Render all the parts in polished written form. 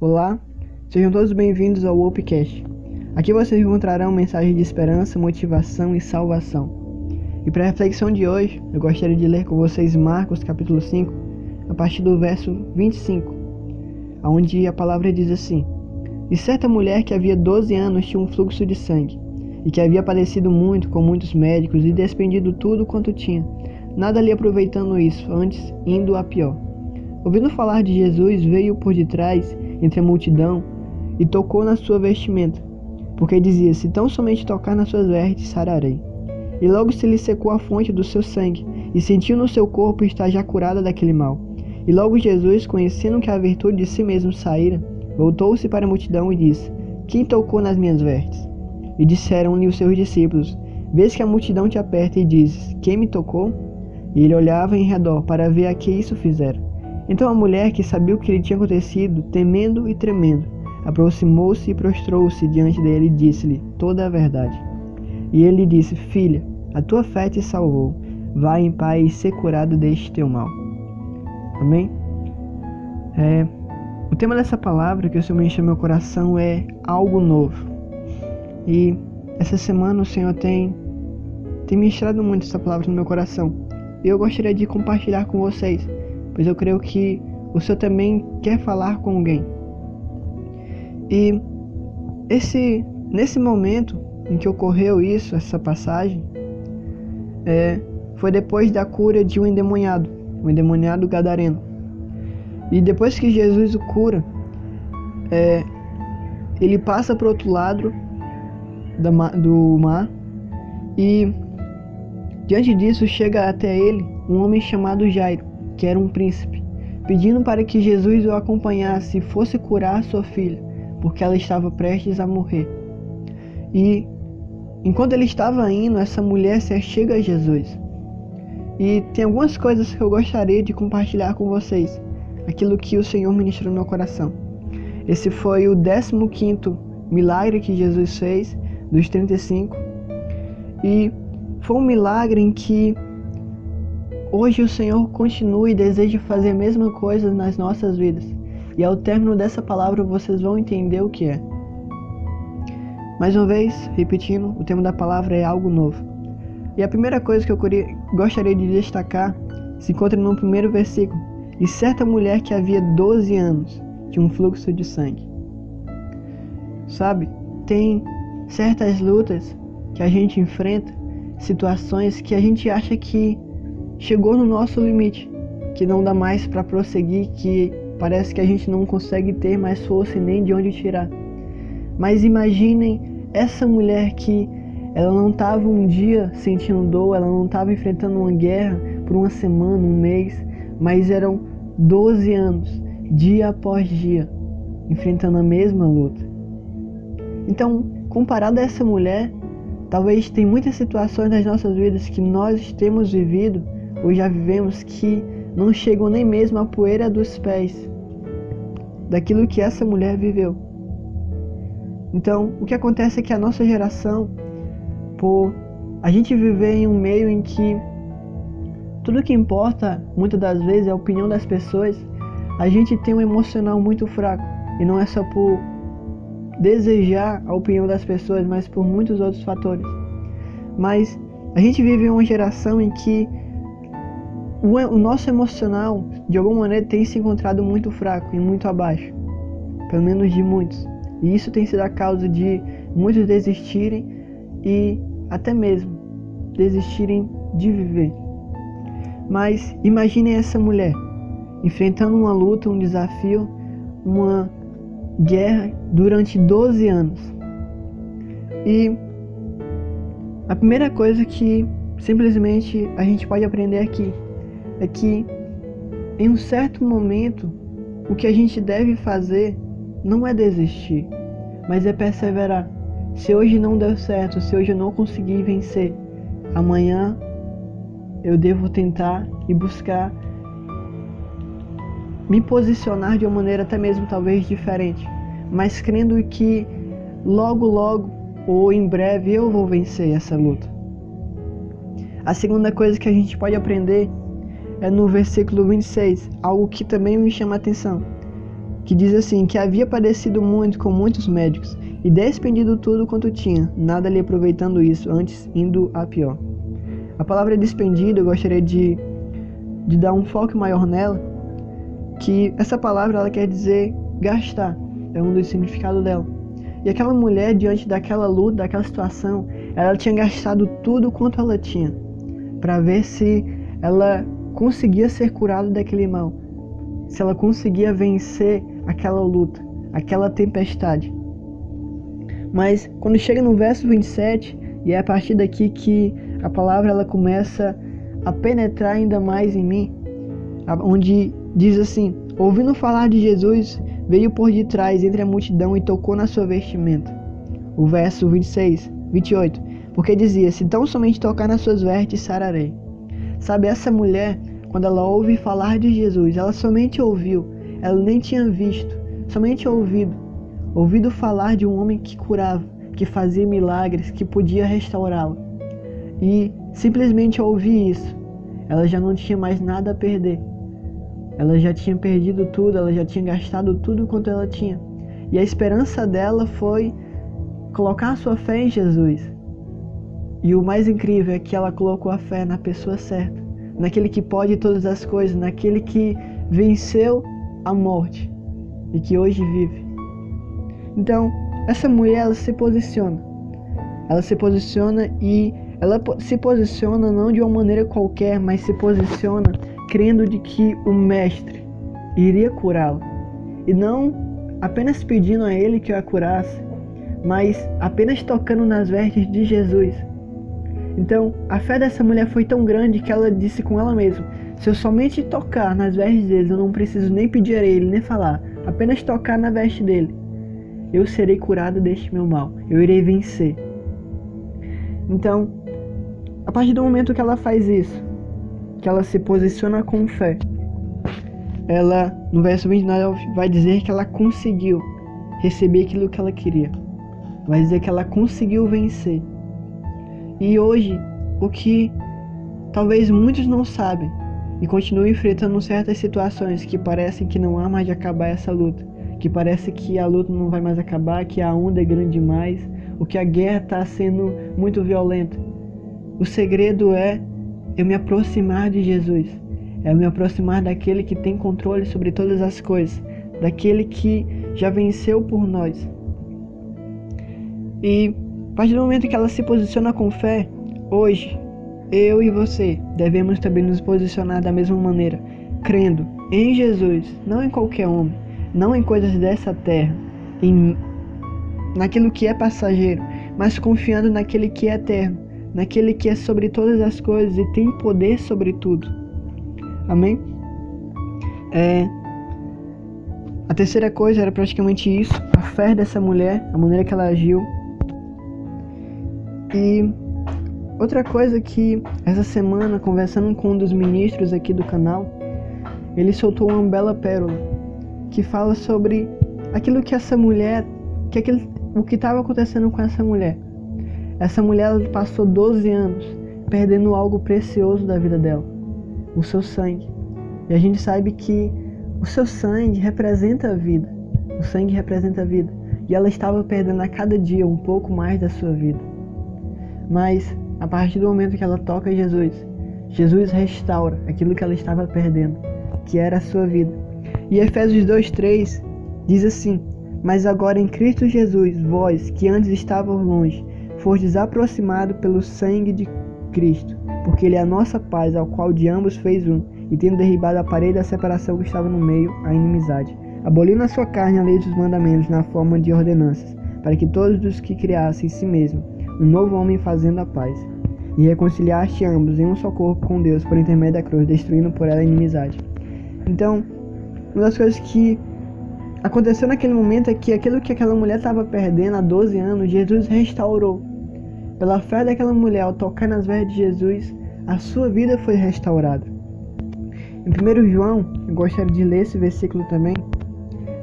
Olá, sejam todos bem-vindos ao Opcast. Aqui vocês encontrarão mensagens de esperança, motivação e salvação. E para a reflexão de hoje, eu gostaria de ler com vocês Marcos capítulo 5, a partir do verso 25, onde a palavra diz assim: E certa mulher que havia 12 anos tinha um fluxo de sangue, e que havia padecido muito com muitos médicos e despendido tudo quanto tinha, nada lhe aproveitando isso, antes indo a pior. Ouvindo falar de Jesus, veio por detrás, entre a multidão, e tocou na sua vestimenta, porque dizia: Se tão somente tocar nas suas vestes, sararei. E logo se lhe secou a fonte do seu sangue, e sentiu no seu corpo estar já curada daquele mal. E logo Jesus, conhecendo que a virtude de si mesmo saíra, voltou-se para a multidão e disse: Quem tocou nas minhas vestes? E disseram-lhe os seus discípulos: Vês que a multidão te aperta e dizes: Quem me tocou? E ele olhava em redor para ver a que isso fizera. Então a mulher, que sabia o que lhe tinha acontecido, temendo e tremendo, aproximou-se e prostrou-se diante dele e disse-lhe toda a verdade. E ele lhe disse: Filha, a tua fé te salvou. Vai em paz e ser curada deste teu mal. Amém? O tema dessa palavra que o Senhor me encheu meu coração é algo novo. E essa semana o Senhor tem ministrado muito essa palavra no meu coração. E eu gostaria de compartilhar com vocês, pois eu creio que o Senhor também quer falar com alguém. E nesse momento em que ocorreu isso, essa passagem, foi depois da cura de um endemoniado gadareno. E depois que Jesus o cura, ele passa para o outro lado do mar, e diante disso chega até ele um homem chamado Jairo, que era um príncipe, pedindo para que Jesus o acompanhasse e fosse curar sua filha, porque ela estava prestes a morrer. E enquanto ele estava indo, essa mulher se achega a Jesus. E tem algumas coisas que eu gostaria de compartilhar com vocês, aquilo que o Senhor ministrou no meu coração. Esse foi o 15º milagre que Jesus fez, dos 35, e foi um milagre em que hoje o Senhor continua e deseja fazer a mesma coisa nas nossas vidas. E ao término dessa palavra vocês vão entender o que é. Mais uma vez, repetindo, o tema da palavra é algo novo. E a primeira coisa que eu gostaria de destacar se encontra no primeiro versículo. E certa mulher que havia 12 anos tinha um fluxo de sangue. Sabe, tem certas lutas que a gente enfrenta, situações que a gente acha que chegou no nosso limite, que não dá mais para prosseguir, que parece que a gente não consegue ter mais força e nem de onde tirar. Mas imaginem essa mulher que ela não estava um dia sentindo dor, ela não estava enfrentando uma guerra por uma semana, um mês, mas eram 12 anos, dia após dia, enfrentando a mesma luta. Então, comparado a essa mulher, talvez tem muitas situações nas nossas vidas que nós temos vivido ou já vivemos que não chegam nem mesmo à poeira dos pés daquilo que essa mulher viveu. Então, o que acontece é que a nossa geração, por a gente viver em um meio em que tudo que importa, muitas das vezes, é a opinião das pessoas, a gente tem um emocional muito fraco. E não é só por desejar a opinião das pessoas, mas por muitos outros fatores. Mas a gente vive em uma geração em que o nosso emocional, de alguma maneira, tem se encontrado muito fraco e muito abaixo. Pelo menos de muitos. E isso tem sido a causa de muitos desistirem e até mesmo desistirem de viver. Mas imaginem essa mulher enfrentando uma luta, um desafio, uma guerra durante 12 anos. E a primeira coisa que simplesmente a gente pode aprender aqui é que em um certo momento o que a gente deve fazer não é desistir, mas é perseverar. Se hoje não deu certo, se hoje eu não conseguir vencer, amanhã eu devo tentar e buscar me posicionar de uma maneira até mesmo talvez diferente, mas crendo que logo ou em breve eu vou vencer essa luta. A segunda coisa que a gente pode aprender é no versículo 26, algo que também me chama a atenção. que diz assim, que havia padecido muito com muitos médicos e despendido tudo quanto tinha, nada lhe aproveitando isso, antes indo a pior. A palavra despendido, eu gostaria de dar um foco maior nela, que essa palavra ela quer dizer gastar, é um dos significados dela. E aquela mulher, diante daquela luta, daquela situação, ela tinha gastado tudo quanto ela tinha, para ver se ela conseguia ser curada daquele mal, se ela conseguia vencer aquela luta, aquela tempestade. Mas quando chega no verso 27, e é a partir daqui que a palavra ela começa a penetrar ainda mais em mim, onde diz assim: ouvindo falar de Jesus, veio por detrás entre a multidão e tocou na sua vestimenta. O verso 28, porque dizia: se tão somente tocar nas suas vestes, sararei. Sabe, essa mulher, quando ela ouve falar de Jesus, ela somente ouviu, ela nem tinha visto, somente ouvido falar de um homem que curava, que fazia milagres, que podia restaurá-la. E simplesmente ao ouvir isso, ela já não tinha mais nada a perder. Ela já tinha perdido tudo, ela já tinha gastado tudo quanto ela tinha. E a esperança dela foi colocar a sua fé em Jesus. E o mais incrível é que ela colocou a fé na pessoa certa, naquele que pode todas as coisas, naquele que venceu a morte e que hoje vive. Então, essa mulher, ela se posiciona. Ela se posiciona e ela se posiciona não de uma maneira qualquer, mas se posiciona crendo de que o Mestre iria curá-la. E não apenas pedindo a ele que a curasse, mas apenas tocando nas vestes de Jesus. Então, a fé dessa mulher foi tão grande que ela disse com ela mesma: se eu somente tocar nas vestes dele, eu não preciso nem pedir a ele, nem falar, apenas tocar na veste dele, eu serei curada deste meu mal, eu irei vencer. Então, a partir do momento que ela faz isso, que ela se posiciona com fé, ela, no verso 29, vai dizer que ela conseguiu receber aquilo que ela queria. Vai dizer que ela conseguiu vencer. E hoje, o que talvez muitos não sabem e continuam enfrentando certas situações que parecem que não há mais de acabar essa luta, que parece que a luta não vai mais acabar, que a onda é grande demais, ou que a guerra está sendo muito violenta. O segredo é eu me aproximar de Jesus, é eu me aproximar daquele que tem controle sobre todas as coisas, daquele que já venceu por nós. E a partir do momento que ela se posiciona com fé, hoje, eu e você devemos também nos posicionar da mesma maneira, crendo em Jesus, não em qualquer homem, não em coisas dessa terra, naquilo que é passageiro, mas confiando naquele que é eterno, naquele que é sobre todas as coisas e tem poder sobre tudo. Amém? A terceira coisa era praticamente isso, a fé dessa mulher, a maneira que ela agiu. E outra coisa que essa semana, conversando com um dos ministros aqui do canal, ele soltou uma bela pérola que fala sobre aquilo que essa mulher, o que estava acontecendo com essa mulher. Essa mulher ela passou 12 anos perdendo algo precioso da vida dela, o seu sangue. E a gente sabe que o seu sangue representa a vida. O sangue representa a vida. E ela estava perdendo a cada dia um pouco mais da sua vida. Mas, a partir do momento que ela toca Jesus, Jesus restaura aquilo que ela estava perdendo, que era a sua vida. E Efésios 2:3 diz assim: mas agora em Cristo Jesus, vós, que antes estavam longe, fostes aproximados pelo sangue de Cristo, porque Ele é a nossa paz, ao qual de ambos fez um, e tendo derribado a parede da separação que estava no meio, a inimizade, aboliu na sua carne a lei dos mandamentos na forma de ordenanças, para que todos os que criassem em si mesmo um novo homem fazendo a paz, e reconciliaste ambos em um só corpo com Deus por intermédio da cruz, destruindo por ela a inimizade. Então, uma das coisas que aconteceu naquele momento é que aquilo que aquela mulher estava perdendo há 12 anos, Jesus restaurou. Pela fé daquela mulher, ao tocar nas vestes de Jesus, a sua vida foi restaurada. Em 1 João, eu gostaria de ler esse versículo também.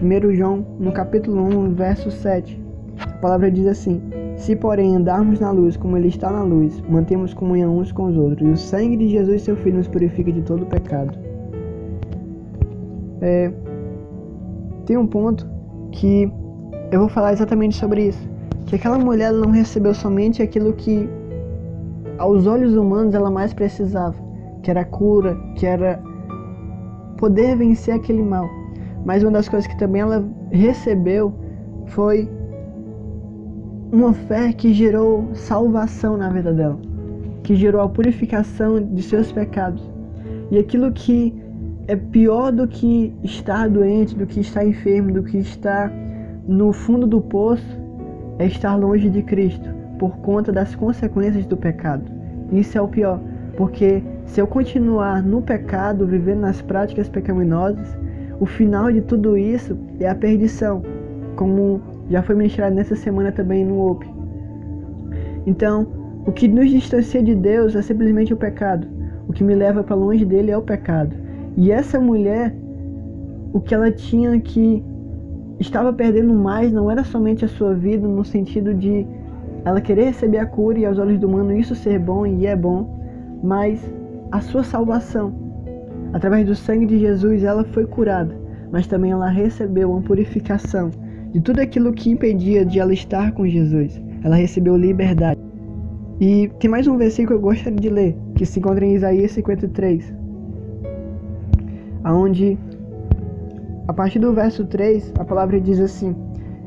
1 João, no capítulo 1, verso 7, a palavra diz assim: se porém andarmos na luz como Ele está na luz, mantemos comunhão uns com os outros, e o sangue de Jesus, seu Filho, nos purifica de todo pecado. tem um ponto que eu vou falar exatamente sobre isso. Que aquela mulher ela não recebeu somente aquilo que aos olhos humanos ela mais precisava, que era cura, que era poder vencer aquele mal. Mas uma das coisas que também ela recebeu foi uma fé que gerou salvação na vida dela, que gerou a purificação de seus pecados. E aquilo que é pior do que estar doente, do que estar enfermo, do que estar no fundo do poço, é estar longe de Cristo, por conta das consequências do pecado. Isso é o pior, porque se eu continuar no pecado, vivendo nas práticas pecaminosas, o final de tudo isso é a perdição, como já foi ministrado nessa semana também no OP. Então, o que nos distancia de Deus é simplesmente o pecado. O que me leva para longe dele é o pecado. E essa mulher, o que ela tinha que estava perdendo mais não era somente a sua vida, no sentido de ela querer receber a cura e aos olhos do humano isso ser bom, e é bom, mas a sua salvação. Através do sangue de Jesus ela foi curada, mas também ela recebeu uma purificação de tudo aquilo que impedia de ela estar com Jesus. Ela recebeu liberdade. E tem mais um versículo que eu gostaria de ler, que se encontra em Isaías 53, onde, a partir do verso 3, a palavra diz assim: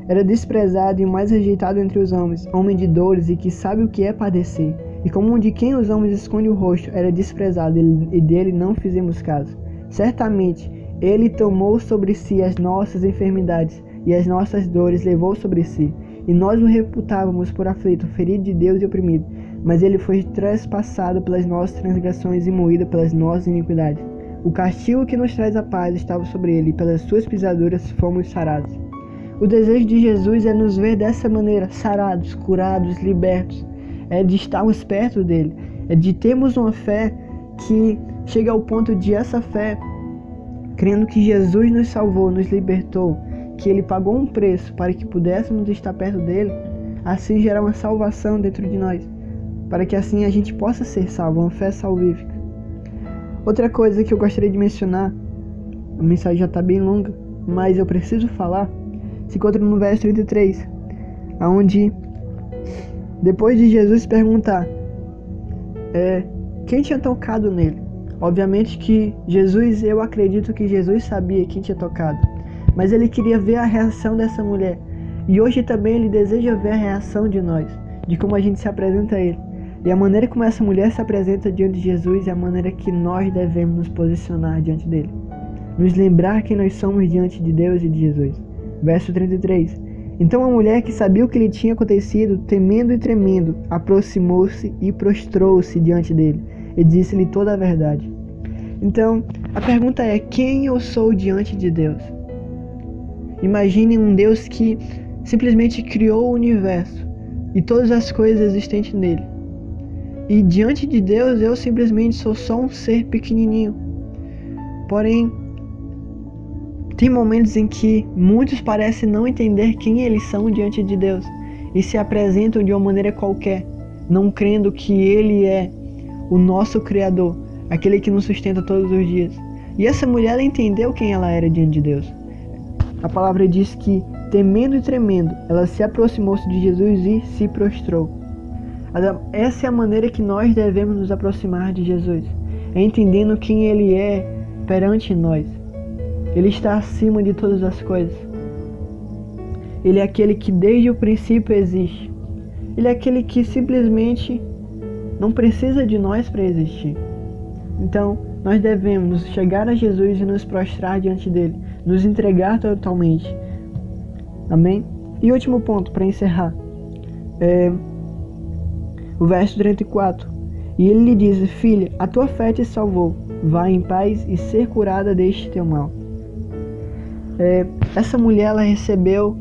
era desprezado e mais rejeitado entre os homens, homem de dores e que sabe o que é padecer. E como um de quem os homens escondem o rosto, era desprezado e dele não fizemos caso. Certamente, ele tomou sobre si as nossas enfermidades e as nossas dores levou sobre si. E nós o reputávamos por aflito, ferido de Deus e oprimido. Mas ele foi trespassado pelas nossas transgressões e moído pelas nossas iniquidades. O castigo que nos traz a paz estava sobre ele, e pelas suas pisaduras fomos sarados. O desejo de Jesus é nos ver dessa maneira, sarados, curados, libertos. É de estarmos perto dele. É de termos uma fé que chega ao ponto de essa fé, crendo que Jesus nos salvou, nos libertou, que ele pagou um preço para que pudéssemos estar perto dele, assim gerar uma salvação dentro de nós, para que assim a gente possa ser salvo, uma fé salvífica. Outra coisa que eu gostaria de mencionar, a mensagem já está bem longa, mas eu preciso falar, se encontra no verso 33, onde, depois de Jesus perguntar quem tinha tocado nele, obviamente que Jesus, eu acredito que Jesus sabia quem tinha tocado, mas ele queria ver a reação dessa mulher, e hoje também ele deseja ver a reação de nós, de como a gente se apresenta a ele. E a maneira como essa mulher se apresenta diante de Jesus é a maneira que nós devemos nos posicionar diante dele. Nos lembrar quem nós somos diante de Deus e de Jesus. Verso 33. Então a mulher que sabia o que lhe tinha acontecido, temendo e tremendo, aproximou-se e prostrou-se diante dele, e disse-lhe toda a verdade. Então, a pergunta é: quem eu sou diante de Deus? Imagine um Deus que simplesmente criou o universo e todas as coisas existentes nele. E diante de Deus eu simplesmente sou só um ser pequenininho. Porém, tem momentos em que muitos parecem não entender quem eles são diante de Deus e se apresentam de uma maneira qualquer, não crendo que Ele é o nosso Criador, aquele que nos sustenta todos os dias. E essa mulher, ela entendeu quem ela era diante de Deus. A palavra diz que, temendo e tremendo, ela se aproximou-se de Jesus e se prostrou. Essa é a maneira que nós devemos nos aproximar de Jesus, entendendo quem Ele é perante nós. Ele está acima de todas as coisas. Ele é aquele que desde o princípio existe. Ele é aquele que simplesmente não precisa de nós para existir. Então, nós devemos chegar a Jesus e nos prostrar diante dele, nos entregar totalmente. Amém? E último ponto para encerrar. O verso 34. E ele lhe diz: filha, a tua fé te salvou. Vá em paz e ser curada deste teu mal. Essa mulher, ela recebeu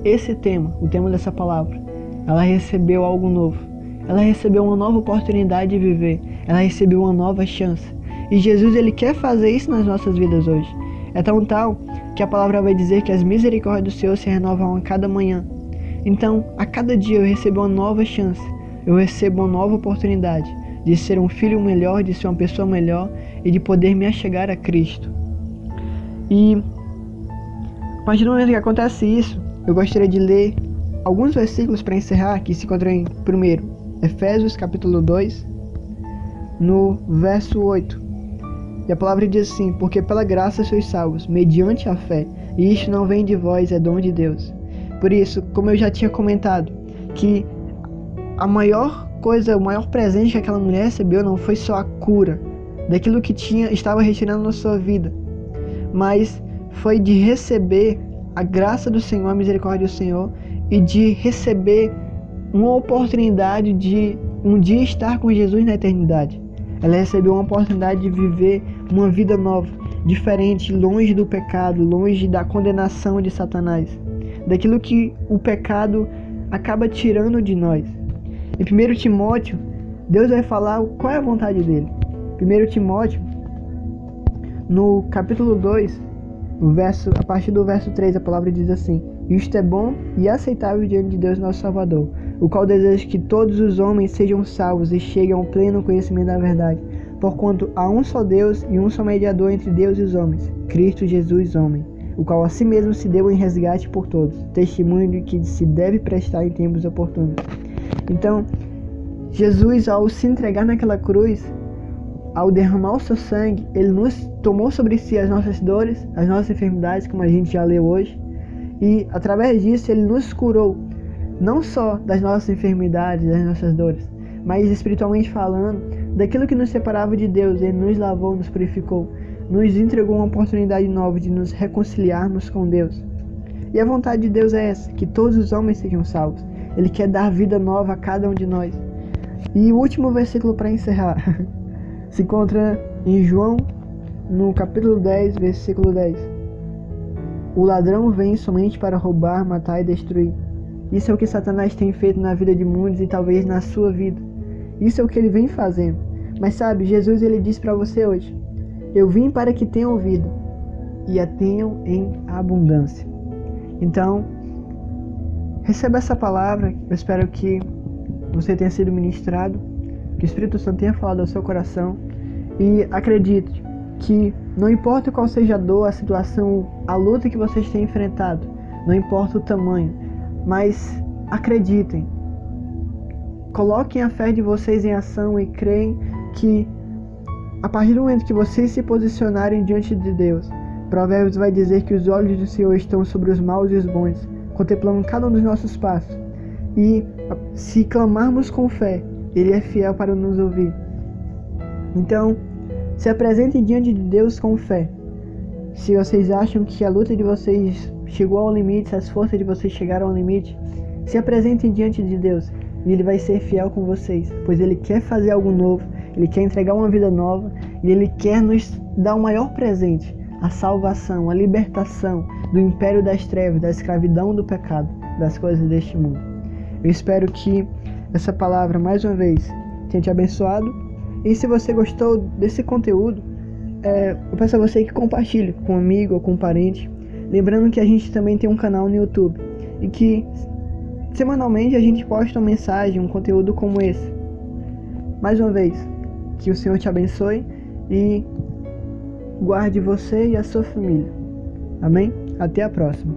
esse tema, o tema dessa palavra. Ela recebeu algo novo. Ela recebeu uma nova oportunidade de viver. Ela recebeu uma nova chance. E Jesus, ele quer fazer isso nas nossas vidas hoje. É tão tal que a palavra vai dizer que as misericórdias do Senhor se renovam a cada manhã. Então, a cada dia eu recebo uma nova chance. Eu recebo uma nova oportunidade de ser um filho melhor, de ser uma pessoa melhor e de poder me achegar a Cristo. E partir do momento que acontece isso, eu gostaria de ler alguns versículos para encerrar, que se encontram em primeiro, Efésios capítulo 2, no verso 8. E a palavra diz assim: porque pela graça sois salvos, mediante a fé, e isto não vem de vós, é dom de Deus. Por isso, como eu já tinha comentado, que a maior coisa, o maior presente que aquela mulher recebeu não foi só a cura daquilo que estava retirando na sua vida, mas foi de receber a graça do Senhor, a misericórdia do Senhor, e de receber uma oportunidade de um dia estar com Jesus na eternidade. Ela recebeu uma oportunidade de viver uma vida nova, diferente, longe do pecado, longe da condenação de Satanás, daquilo que o pecado acaba tirando de nós. Em 1 Timóteo, Deus vai falar qual é a vontade dele. 1 Timóteo, no capítulo 2, a partir do verso 3, a palavra diz assim: isto é bom e aceitável diante de Deus nosso Salvador, o qual deseja que todos os homens sejam salvos e cheguem ao pleno conhecimento da verdade, porquanto há um só Deus e um só mediador entre Deus e os homens, Cristo Jesus, homem, o qual a si mesmo se deu em resgate por todos, testemunho de que se deve prestar em tempos oportunos. Então, Jesus, ao se entregar naquela cruz, ao derramar o seu sangue, ele nos tomou sobre si as nossas dores, as nossas enfermidades, como a gente já leu hoje, e através disso ele nos curou, não só das nossas enfermidades, das nossas dores, mas espiritualmente falando, daquilo que nos separava de Deus. Ele nos lavou, nos purificou, nos entregou uma oportunidade nova de nos reconciliarmos com Deus. E a vontade de Deus é essa, que todos os homens sejam salvos. Ele quer dar vida nova a cada um de nós. E o último versículo para encerrar se encontra em João, no capítulo 10, versículo 10. O ladrão vem somente para roubar, matar e destruir. Isso é o que Satanás tem feito na vida de muitos e talvez na sua vida. Isso é o que ele vem fazendo. Mas sabe, Jesus ele diz para você hoje: eu vim para que tenham vida e a tenham em abundância. Então, receba essa palavra. Eu espero que você tenha sido ministrado, que o Espírito Santo tenha falado ao seu coração. E acredite que não importa qual seja a dor, a situação, a luta que vocês têm enfrentado, não importa o tamanho, mas acreditem, coloquem a fé de vocês em ação e creem que a partir do momento que vocês se posicionarem diante de Deus, Provérbios vai dizer que os olhos do Senhor estão sobre os maus e os bons, contemplando cada um dos nossos passos. E se clamarmos com fé, Ele é fiel para nos ouvir. Então, se apresentem diante de Deus com fé. Se vocês acham que a luta de vocês chegou ao limite, se as forças de vocês chegaram ao limite, se apresentem diante de Deus e Ele vai ser fiel com vocês, pois Ele quer fazer algo novo, Ele quer entregar uma vida nova e Ele quer nos dar o maior presente, a salvação, a libertação do império das trevas, da escravidão do pecado, das coisas deste mundo. Eu espero que essa palavra, mais uma vez, tenha te abençoado. E se você gostou desse conteúdo, eu peço a você que compartilhe com um amigo ou com um parente. Lembrando que a gente também tem um canal no YouTube e que semanalmente a gente posta uma mensagem, um conteúdo como esse. Mais uma vez, que o Senhor te abençoe e guarde você e a sua família. Amém? Até a próxima.